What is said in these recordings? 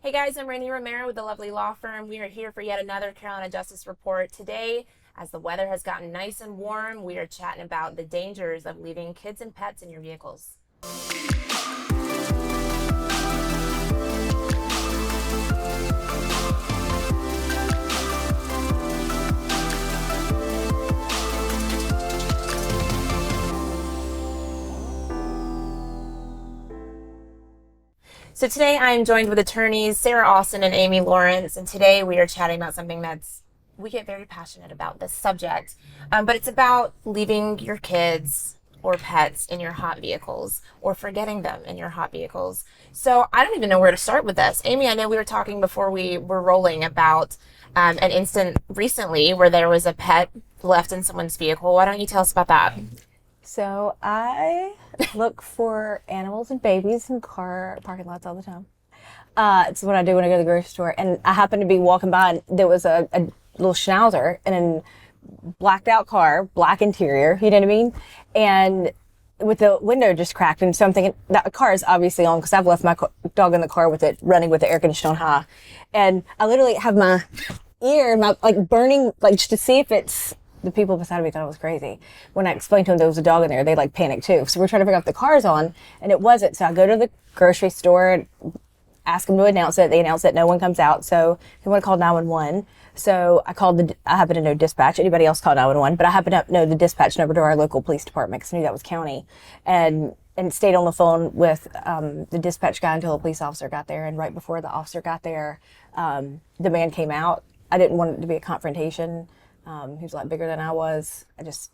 Hey guys, I'm Randy Romero with the Lovely Law Firm. We are here for yet another Carolina Justice Report. Today, as the weather has gotten nice and warm, we are chatting about the dangers of leaving kids and pets in your vehicles. So today I am joined with attorneys Sarah Austin and Amy Lawrence, and today we are chatting about something we get very passionate about this subject, but it's about leaving your kids or pets in your hot vehicles or forgetting them in your hot vehicles. So I don't even know where to start with this. Amy, I know we were talking before we were rolling about an incident recently where there was a pet left in someone's vehicle. Why don't you tell us about that? So I look for animals and babies in car parking lots all the time. It's what I do when I go to the grocery store. And I happened to be walking by and there was a little schnauzer in a blacked out car, black interior, you know what I mean? And with the window just cracked. And so I'm thinking that car is obviously on because I've left my dog in the car with it running with the air conditioner on high. And I literally have my ear, burning, just to see if it's... The people beside me thought it was crazy. When I explained to them there was a dog in there, they panicked too. So we're trying to figure out if the car's on, and it wasn't. So I go to the grocery store and ask them to announce it. They announce it, no one comes out. So they want to call 911. So I happen to know dispatch. Anybody else call 911, but I happen to know the dispatch number to our local police department because I knew that was county. And stayed on the phone with the dispatch guy until a police officer got there. And right before the officer got there, the man came out. I didn't want it to be a confrontation. He was a lot bigger than I was. I just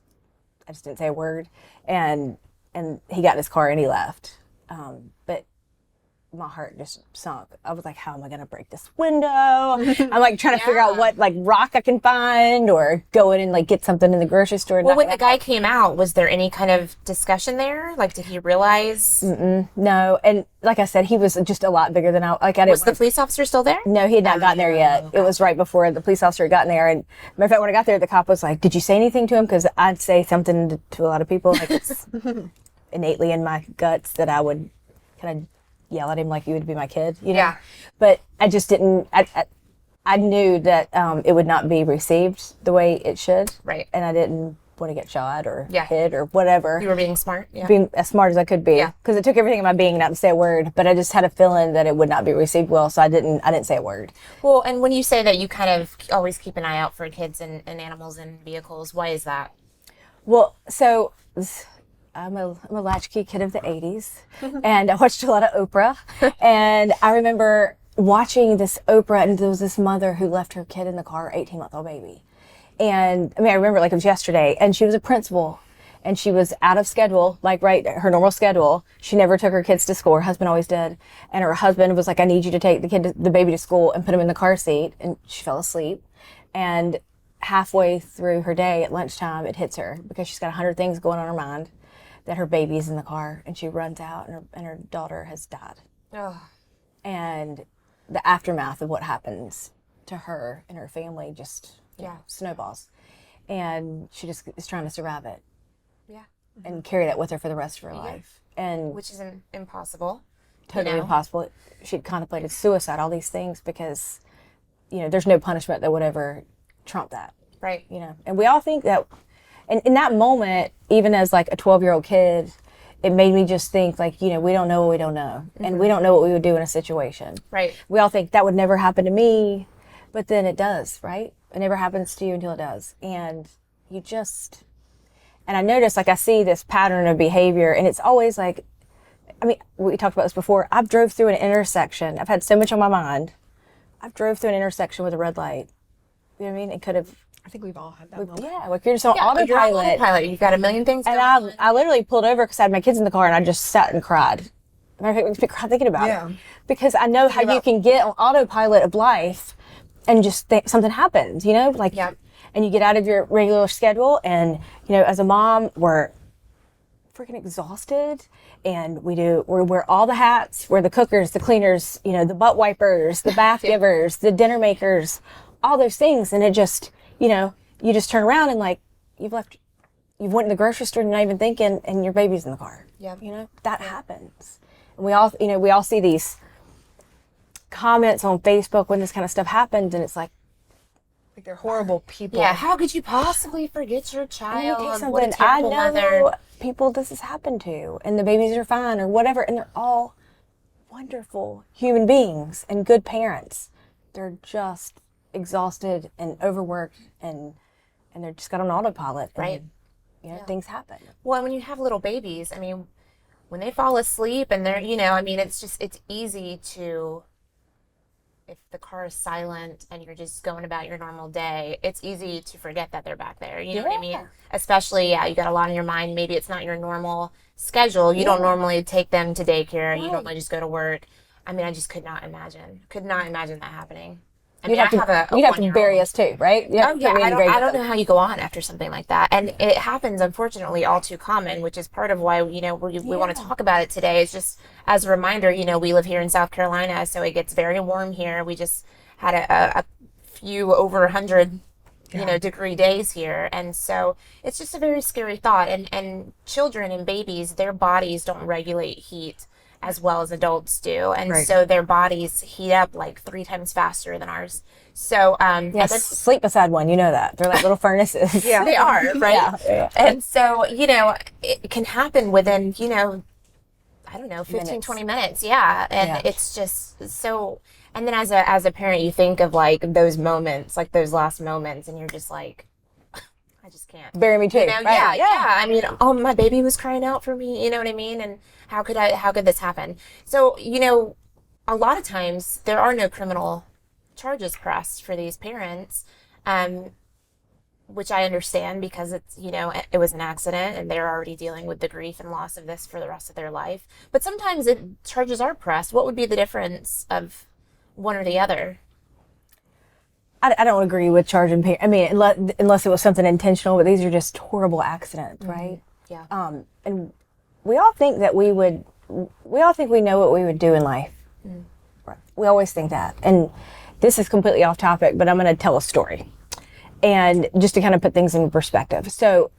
didn't say a word. And he got in his car and he left. But my heart just sunk. I was like, how am I going to break this window? I'm trying to figure out what rock I can find or go in and get something in the grocery store. Well, when the guy came out, was there any kind of discussion there? Did he realize? No. And like I said, he was just a lot bigger than I didn't. Was the police officer still there? No, he had not gotten there yet. Okay. It was right before the police officer had gotten there. And matter of fact, when I got there, the cop was like, did you say anything to him? Because I'd say something to a lot of people. It's innately in my guts that I would kind of yell at him like you would be my kid, you know? Yeah. But I just didn't, I knew that it would not be received the way it should. Right. And I didn't want to get shot or hit or whatever. You were being smart. Yeah. Being as smart as I could be. Because it took everything in my being not to say a word, but I just had a feeling that it would not be received well, so I didn't say a word. Well, and when you say that you kind of always keep an eye out for kids and animals in vehicles, why is that? Well, so... I'm a latchkey kid of the 80s, and I watched a lot of Oprah, and I remember watching this Oprah, and there was this mother who left her kid in the car, 18-month-old baby. And I remember it was yesterday, and she was a principal, and she was out of schedule, her normal schedule. She never took her kids to school. Her husband always did. And her husband was like, I need you to take the baby to school and put him in the car seat. And she fell asleep. And halfway through her day at lunchtime, it hits her because she's got 100 things going on her mind. That her baby's in the car, and she runs out, and her daughter has died. Oh. And the aftermath of what happens to her and her family just snowballs. And she just is trying to survive it. Yeah. And carry that with her for the rest of her life. And which is impossible. Totally impossible. She'd contemplated suicide, all these things, because, there's no punishment that would ever trump that. Right. And we all think that. And in that moment, even as a 12-year-old kid, it made me just think we don't know what we don't know. Mm-hmm. And we don't know what we would do in a situation. Right. We all think that would never happen to me, but then it does, right? It never happens to you until it does. And and I notice I see this pattern of behavior, and it's always we talked about this before. I've drove through an intersection. I've had so much on my mind. I've drove through an intersection with a red light. You know what I mean? It could have... I think we've all had that moment. Yeah, you're just on autopilot. You're on autopilot. You've got a million things going on. I literally pulled over because I had my kids in the car, and I just sat and cried. Matter of fact, it makes me cry thinking about it. Because I know how you can get on autopilot of life and just think something happens, and you get out of your regular schedule, and, as a mom, we're freaking exhausted, and we wear all the hats. We're the cookers, the cleaners, the butt wipers, the bath givers, the dinner makers, all those things, and it just... you just turn around and you've went to the grocery store and you're not even thinking, and your baby's in the car. Yeah. That happens. And we all see these comments on Facebook when this kind of stuff happens, and it's like they're horrible people. Yeah, how could you possibly forget your And child? let me tell you What a something, I terrible know mother. people this has happened to, and the babies are fine or whatever, and they're all wonderful human beings and good parents. They're just exhausted and overworked, and they're just got on autopilot. And, Right. Things happen. Well, when you have little babies, I mean, when they fall asleep and they're, I mean, it's easy to, if the car is silent and you're just going about your normal day, it's easy to forget that they're back there. You know what I mean? Yeah. Especially, you got a lot on your mind. Maybe it's not your normal schedule. You don't normally take them to daycare. You normally just go to work. I mean, I just could not imagine that happening. I mean, You'd have to one-year-old. bury us too, right? You have to Oh, put me yeah, in the grave I don't with know how you go on after something like that. And it happens, unfortunately, all too common, which is part of why, we want to talk about it today. It's just as a reminder, we live here in South Carolina, so it gets very warm here. We just had a few over 100, degree days here. And so it's just a very scary thought. And children and babies, their bodies don't regulate heat as well as adults do. And so their bodies heat up like 3 times faster than ours. So, Yes, sleep beside one, you know that. They're like little furnaces. yeah, they are, right? Yeah. And so, it can happen within, I don't know, 15, Minutes. 20 minutes. Yeah. And Yeah. it's just so, and then as a parent, you think of like those moments, like those last moments, and you're just like, I just can't. Bury me too. Yeah. I mean, my baby was crying out for me, you know what I mean? And how could this happen? So, a lot of times there are no criminal charges pressed for these parents, which I understand because it's, it was an accident and they're already dealing with the grief and loss of this for the rest of their life. But sometimes charges are pressed. What would be the difference of one or the other? I don't agree with charging parents. I mean, unless it was something intentional, but these are just horrible accidents, right? Yeah. And we all think we know what we would do in life. Right. We always think that. And this is completely off topic, but I'm going to tell a story. And just to kind of put things in perspective. So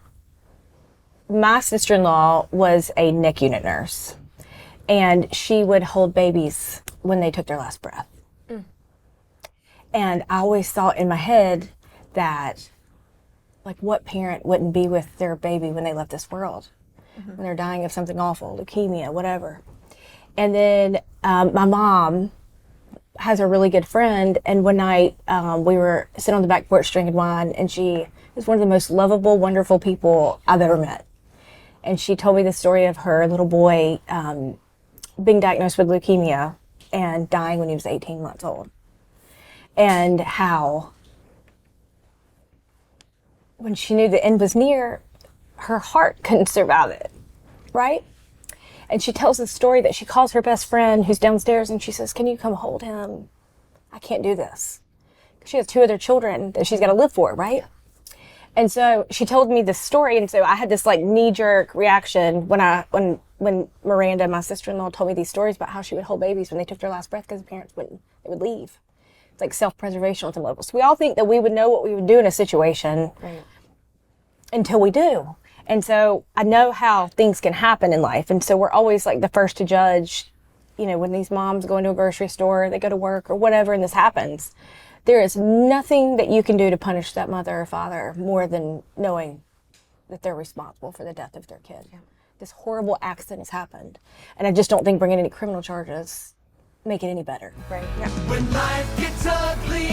my sister-in-law was a NICU unit nurse, and she would hold babies when they took their last breath. And I always thought in my head that, like, what parent wouldn't be with their baby when they left this world? When they're dying of something awful, leukemia, whatever. And then my mom has a really good friend, and one night we were sitting on the back porch drinking wine, and she is one of the most lovable, wonderful people I've ever met. And she told me the story of her little boy being diagnosed with leukemia and dying when he was 18 months old. And how when she knew the end was near, her heart couldn't survive it, right? And she tells the story that she calls her best friend who's downstairs and she says, "Can you come hold him? I can't do this." She has 2 other children that she's got to live for, right? And so she told me this story, and so I had this like knee-jerk reaction when Miranda, my sister-in-law, told me these stories about how she would hold babies when they took their last breath because the parents they would leave. It's like self-preservation on some level. So we all think that we would know what we would do in a situation until we do. And so I know how things can happen in life. And so we're always like the first to judge, when these moms go into a grocery store, they go to work or whatever, and this happens. There is nothing that you can do to punish that mother or father more than knowing that they're responsible for the death of their kid. Yeah. This horrible accident has happened. And I just don't think bringing any criminal charges make it any better. Right. Yeah. When life gets ugly